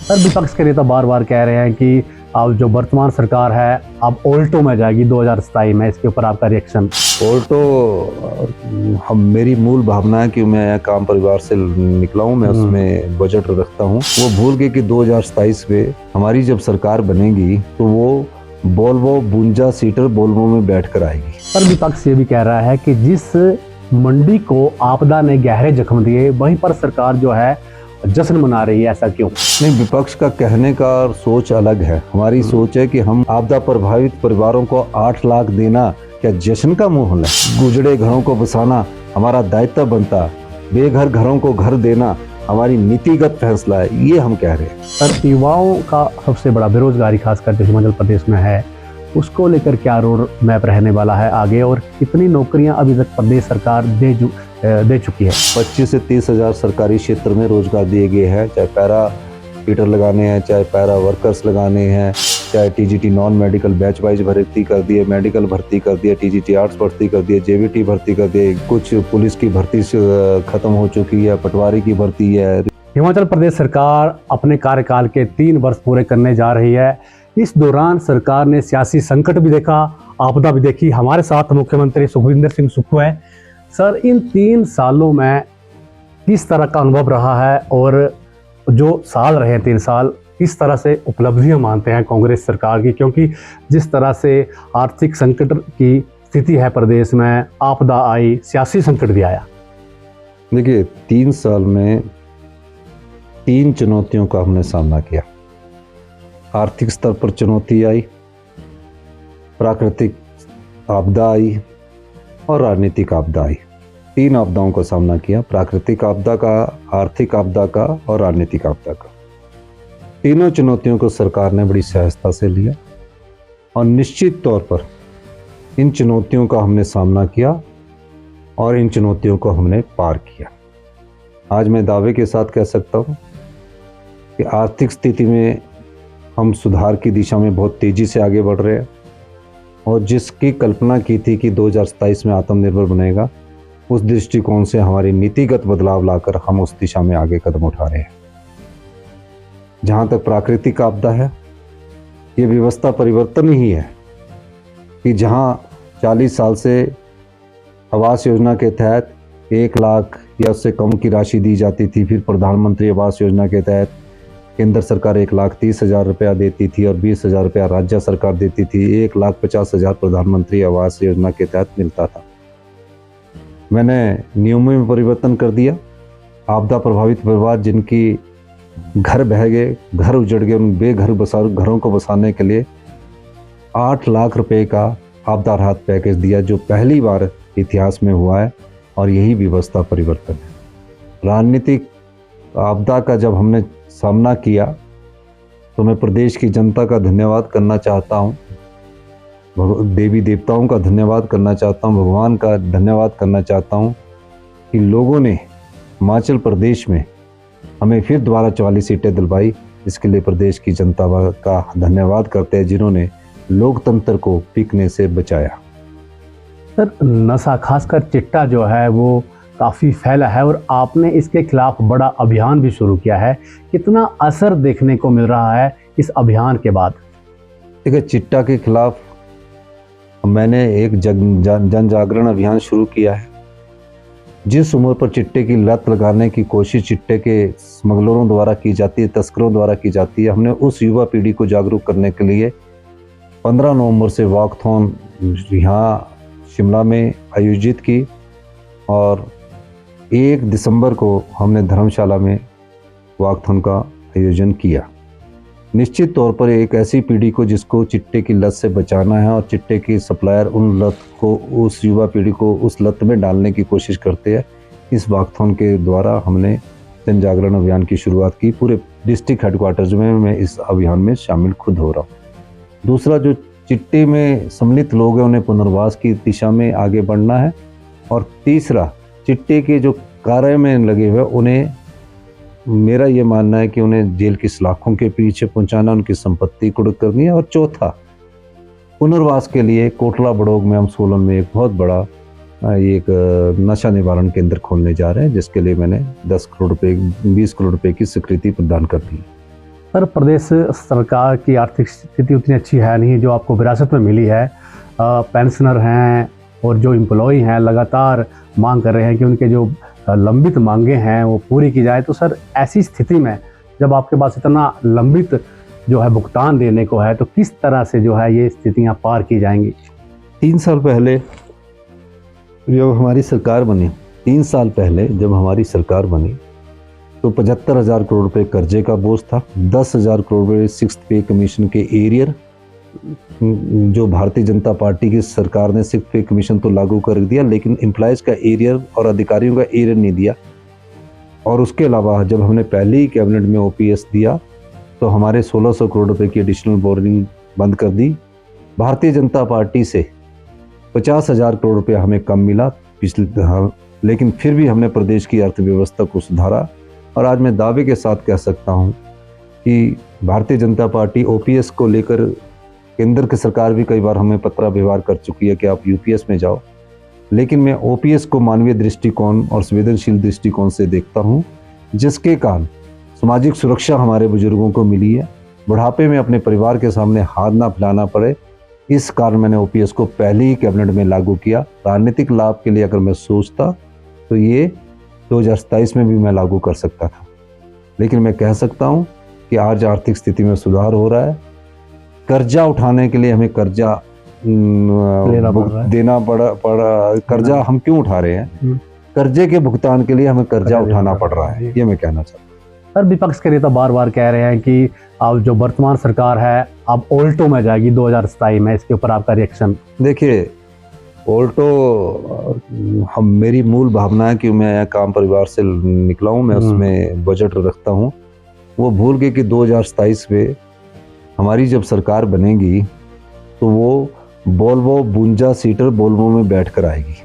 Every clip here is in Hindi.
सर विपक्ष के नेता बार बार कह रहे हैं कि अब जो वर्तमान सरकार है अब ऑल्टो में जाएगी 2027 में, इसके ऊपर आपका रिएक्शन? ऑल्टो, हम मेरी मूल भावना है कि मैं काम परिवार से निकला हूँ, मैं उसमें बजट रखता हूँ। वो भूल गए कि 2027 में हमारी जब सरकार बनेगी तो वो वोल्वो 52 सीटर वोल्वो में बैठकर आएगी। पर विपक्ष ये भी कह रहा है कि जिस मंडी को आपदा ने गहरे जख्म दिए वहीं पर सरकार जो है जश्न मना रही है, ऐसा क्यों? नहीं, विपक्ष का कहने का सोच अलग है। हमारी सोच है कि हम आपदा प्रभावित परिवारों को 8 लाख देना क्या जश्न का माहौल है? गुजरे घरों को बसाना हमारा दायित्व बनता, बेघर घरों को घर देना हमारी नीतिगत फैसला है, ये हम कह रहे हैं। सर युवाओं का सबसे बड़ा बेरोजगारी खासकर जो हिमाचल प्रदेश में है, उसको लेकर क्या रोड मैप रहने वाला है आगे, और कितनी नौकरियां अभी तक प्रदेश सरकार दे चुकी है? 25 से 30 हज़ार सरकारी क्षेत्र में रोजगार दिए गए हैं, चाहे पैरा फीटर लगाने हैं, चाहे पैरा वर्कर्स लगाने हैं, चाहे TGT non medical batch wise भर्ती कर दिए, मेडिकल भर्ती कर दिए, टीजीटी आर्ट्स भर्ती कर दिए, जेवीटी भर्ती कर दिए, कुछ पुलिस की भर्ती खत्म हो चुकी है, पटवारी की भर्ती है। हिमाचल प्रदेश सरकार अपने कार्यकाल के 3 वर्ष पूरे करने जा रही है। इस दौरान सरकार ने सियासी संकट भी देखा, आपदा भी देखी। हमारे साथ मुख्यमंत्री सुखविंदर सिंह सुक्खू है। सर इन 3 सालों में किस तरह का अनुभव रहा है, और जो साल रहे हैं 3 साल, किस तरह से उपलब्धियां मानते हैं कांग्रेस सरकार की? क्योंकि जिस तरह से आर्थिक संकट की स्थिति है प्रदेश में, आपदा आई, सियासी संकट भी आया। देखिए, 3 साल में 3 चुनौतियों का हमने सामना किया। आर्थिक स्तर पर चुनौती आई, प्राकृतिक आपदा आई और राजनीतिक आपदा आई। 3 आपदाओं का सामना किया, प्राकृतिक आपदा का, आर्थिक आपदा का और राजनीतिक आपदा का। तीनों चुनौतियों को सरकार ने बड़ी सहजता से लिया और निश्चित तौर पर इन चुनौतियों का हमने सामना किया और इन चुनौतियों को हमने पार किया। आज मैं दावे के साथ कह सकता हूँ कि आर्थिक स्थिति में हम सुधार की दिशा में बहुत तेज़ी से आगे बढ़ रहे हैं, और जिसकी कल्पना की थी कि 2027 में आत्मनिर्भर बनेगा, उस दृष्टिकोण से हमारी नीतिगत बदलाव लाकर हम उस दिशा में आगे कदम उठा रहे हैं। जहाँ तक प्राकृतिक आपदा है, ये व्यवस्था परिवर्तन ही है कि जहाँ 40 साल से आवास योजना के तहत 1 लाख या उससे कम की राशि दी जाती थी, फिर प्रधानमंत्री आवास योजना के तहत केंद्र सरकार 1,30,000 रुपया देती थी और 20,000 रुपया राज्य सरकार देती थी। 1,50,000 प्रधानमंत्री आवास योजना के तहत मिलता था। मैंने नियमों में परिवर्तन कर दिया। आपदा प्रभावित परिवार जिनकी घर बह गए, घर उजड़ गए, उन बेघर घरों को बसाने के लिए 8 लाख रुपए का आपदा राहत पैकेज दिया, जो पहली बार इतिहास में हुआ है, और यही व्यवस्था परिवर्तन है। राजनीतिक आपदा का जब हमने सामना किया तो मैं प्रदेश की जनता का धन्यवाद करना चाहता हूँ, देवी देवताओं का धन्यवाद करना चाहता हूँ, भगवान का धन्यवाद करना चाहता हूँ कि लोगों ने हिमाचल प्रदेश में हमें फिर दोबारा 44 सीटें दिलवाई। इसके लिए प्रदेश की जनता का धन्यवाद करते हैं, जिन्होंने लोकतंत्र को बिकने से बचाया। सर नशा खासकर चिट्टा जो है वो काफ़ी फैला है, और आपने इसके खिलाफ बड़ा अभियान भी शुरू किया है। कितना असर देखने को मिल रहा है इस अभियान के बाद? देखिए, चिट्टा के खिलाफ मैंने एक जन जागरण अभियान शुरू किया है। जिस उम्र पर चिट्टे की लत लगाने की कोशिश चिट्टे के स्मगलरों द्वारा की जाती है, तस्करों द्वारा की जाती है, हमने उस युवा पीढ़ी को जागरूक करने के लिए 15 नवंबर से वॉकथॉन यहाँ शिमला में आयोजित की, और 1 दिसंबर को हमने धर्मशाला में वॉकथॉन का आयोजन किया। निश्चित तौर पर एक ऐसी पीढ़ी को जिसको चिट्टे की लत से बचाना है, और चिट्टे की सप्लायर उन लत को, उस युवा पीढ़ी को उस लत में डालने की कोशिश करते हैं। इस वॉकथॉन के द्वारा हमने जन जागरण अभियान की शुरुआत की। पूरे डिस्ट्रिक्ट हेडक्वार्टर्स में मैं इस अभियान में शामिल खुद हो रहा हूँ। दूसरा, जो चिट्टे में सम्मिलित लोग हैं उन्हें पुनर्वास की दिशा में आगे बढ़ना है, और तीसरा, चिट्टे के जो कार्य में लगे हुए उन्हें, मेरा ये मानना है कि उन्हें जेल की सलाखों के पीछे पहुंचाना, उनकी संपत्ति कुर्क करनी है। और चौथा, पुनर्वास के लिए कोटला बड़ोग में हम सोलन में एक बहुत बड़ा एक नशा निवारण केंद्र खोलने जा रहे हैं, जिसके लिए मैंने 10 करोड़ रुपए 20 करोड़ रुपए की स्वीकृति प्रदान कर दी। सर, प्रदेश सरकार की आर्थिक स्थिति उतनी अच्छी है नहीं जो आपको विरासत में मिली है। पेंशनर हैं और जो एम्प्लॉय हैं लगातार मांग कर रहे हैं कि उनके जो लंबित मांगे हैं वो पूरी की जाए। तो सर, ऐसी स्थिति में जब आपके पास इतना लंबित जो है भुगतान देने को है, तो किस तरह से जो है ये स्थितियां पार की जाएंगी? 3 साल पहले जब हमारी सरकार बनी, 3 साल पहले जब हमारी सरकार बनी तो 75,000 करोड़ रुपए कर्जे का बोझ था। 10,000 करोड़ रुपए सिक्स्थ पे कमीशन के एरियर, जो भारतीय जनता पार्टी की सरकार ने सिक्स्थ पे कमीशन तो लागू कर दिया, लेकिन एम्प्लॉयज़ का एरियर और अधिकारियों का एरियर नहीं दिया। और उसके अलावा जब हमने पहले ही कैबिनेट में ओपीएस दिया तो हमारे 1600 करोड़ रुपए की एडिशनल बोरिंग बंद कर दी। भारतीय जनता पार्टी से 50,000 करोड़ रुपए हमें कम मिला पिछले, लेकिन फिर भी हमने प्रदेश की अर्थव्यवस्था को सुधारा। और आज मैं दावे के साथ कह सकता हूं कि भारतीय जनता पार्टी ओपीएस को लेकर, केंद्र की सरकार भी कई बार हमें पत्र व्यवहार कर चुकी है कि आप यूपीएस में जाओ, लेकिन मैं ओपीएस को मानवीय दृष्टिकोण और संवेदनशील दृष्टिकोण से देखता हूं, जिसके कारण सामाजिक सुरक्षा हमारे बुजुर्गों को मिली है, बुढ़ापे में अपने परिवार के सामने हाथ ना फैलाना पड़े। इस कारण मैंने ओपीएस को पहले ही कैबिनेट में लागू किया। राजनीतिक लाभ के लिए अगर मैं सोचता तो ये 2027 में भी मैं लागू कर सकता था, लेकिन मैं कह सकता हूँ कि आज आर्थिक स्थिति में सुधार हो रहा है। कर्जा उठाने के लिए हमें कर्जा देना पड़ा। कर्जा हम क्यों उठा रहे हैं? कर्जे के भुगतान के लिए हमें कर्जा उठाना पड़ रहा है, ये मैं कहना चाहता हूँ। सर, विपक्ष के नेता बार बार कह रहे हैं कि अब जो वर्तमान सरकार है अब ऑल्टो में जाएगी 2027 में। इसके ऊपर आपका रिएक्शन? देखिए, ऑल्टो मेरी मूल भावना है कि मैं काम परिवार से निकला हूँ, मैं उसमें बजट रखता हूँ। वो भूल गए कि 2027 में हमारी जब सरकार बनेगी तो वो वोल्वो 52 सीटर वोल्वो में बैठ कर आएगी।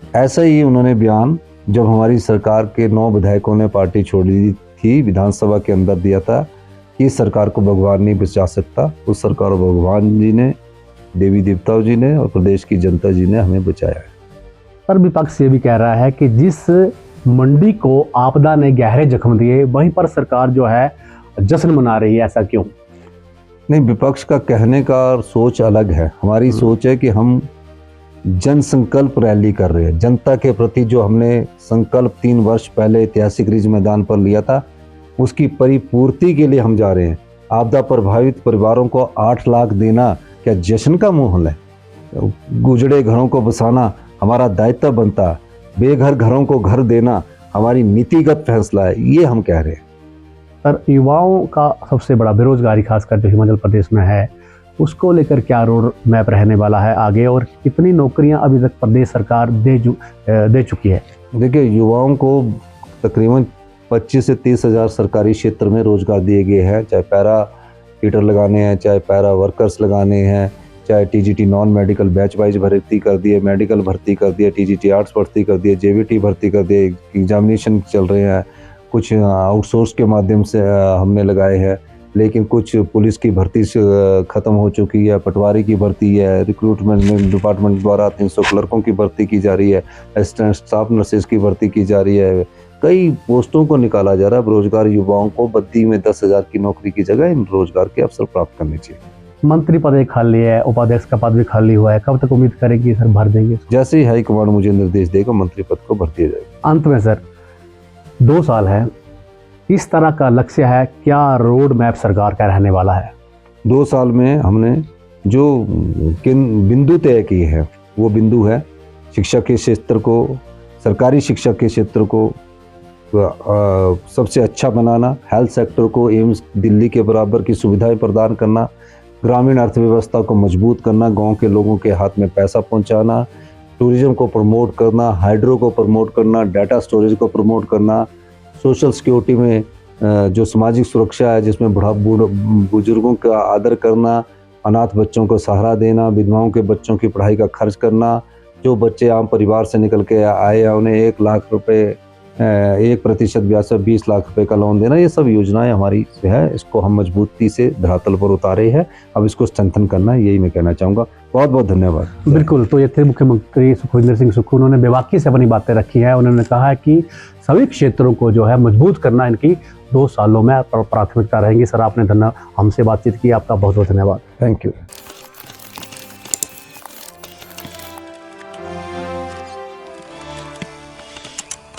ऐसा ही उन्होंने बयान जब हमारी सरकार के 9 विधायकों ने पार्टी छोड़ दी थी, विधानसभा के अंदर दिया था कि इस सरकार को भगवान नहीं बचा सकता। उस सरकार को भगवान जी ने, देवी देवताओं जी ने और प्रदेश की जनता जी ने हमें बचाया है। पर विपक्ष ये भी कह रहा है कि जिस मंडी को आपदा ने गहरे जख्म दिए वहीं पर सरकार जो है जश्न मना रही है, ऐसा क्यों? नहीं, विपक्ष का कहने का सोच अलग है। हमारी सोच है कि हम जन संकल्प रैली कर रहे हैं। जनता के प्रति जो हमने संकल्प 3 वर्ष पहले ऐतिहासिक रिज मैदान पर लिया था, उसकी परिपूर्ति के लिए हम जा रहे हैं। आपदा प्रभावित परिवारों को 8 लाख देना क्या जश्न का माहौल है? गुजड़े घरों को बसाना हमारा दायित्व बनता, बेघर घरों को घर देना हमारी नीतिगत फैसला है, ये हम कह रहे हैं। सर, युवाओं का सबसे बड़ा बेरोजगारी खासकर जो हिमाचल प्रदेश में है, उसको लेकर क्या रोड मैप रहने वाला है आगे, और कितनी नौकरियां अभी तक प्रदेश सरकार दे चुकी है? देखिए, युवाओं को तकरीबन 25 से 30 हज़ार सरकारी क्षेत्र में रोजगार दिए गए हैं, चाहे पैरा हीटर लगाने हैं, चाहे पैरा वर्कर्स लगाने हैं, चाहे TGT non medical batch wise भर्ती कर दिए, मेडिकल भर्ती कर दिए, टीजीटी आर्ट्स भर्ती कर दिए, जेवीटी भर्ती कर दिए, एग्जामिनेशन चल रहे हैं, कुछ आउटसोर्स के माध्यम से हमने लगाए हैं, लेकिन कुछ पुलिस की भर्ती ख़त्म हो चुकी है, पटवारी की भर्ती है, रिक्रूटमेंट डिपार्टमेंट द्वारा 300 क्लर्कों की भर्ती की जा रही है, असिस्टेंट स्टाफ नर्सेज की भर्ती की जा रही है, कई पोस्टों को निकाला जा रहा है। बेरोजगार युवाओं को बद्दी में 10,000 की नौकरी की जगह इन रोजगार के अवसर प्राप्त करने चाहिए। मंत्री पद एक खाली है, उपाध्यक्ष का पद भी खाली हुआ है, कब तक उम्मीद करेंगे सर भर देंगे? जैसे ही हाईकमांड मुझे निर्देश देगा मंत्री पद को भर दिया जाएगा। अंत में सर, 2 साल है, इस तरह का लक्ष्य है, क्या रोड मैप सरकार का रहने वाला है? 2 साल में हमने जो किन बिंदु तय किए हैं वो बिंदु है शिक्षा के क्षेत्र को, सरकारी शिक्षा के क्षेत्र को सबसे अच्छा बनाना, हेल्थ सेक्टर को एम्स दिल्ली के बराबर की सुविधाएं प्रदान करना, ग्रामीण अर्थव्यवस्था को मजबूत करना, गांव के लोगों के हाथ में पैसा पहुंचाना, टूरिज्म को प्रमोट करना, हाइड्रो को प्रमोट करना, डाटा स्टोरेज को प्रमोट करना, सोशल सिक्योरिटी में जो सामाजिक सुरक्षा है जिसमें बुजुर्गों का आदर करना, अनाथ बच्चों को सहारा देना, विधवाओं के बच्चों की पढ़ाई का खर्च करना, जो बच्चे आम परिवार से निकल के आए हैं उन्हें 1 लाख रुपए 1% ब्याज से 20 लाख रुपए का लोन देना, ये सब योजनाएं हमारी है। इसको हम मजबूती से धरातल पर उतारे हैं, अब इसको स्ट्रेंथन करना है, यही मैं कहना चाहूँगा। बहुत बहुत धन्यवाद। बिल्कुल, तो ये थे मुख्यमंत्री सुखविंदर सिंह सुक्खू। उन्होंने बेबाकी से अपनी बातें रखी हैं। उन्होंने कहा है कि सभी क्षेत्रों को जो है मजबूत करना इनकी 2 सालों में प्राथमिकता रहेंगी। सर आपने हमसे बातचीत की, आपका बहुत बहुत धन्यवाद। Thank you.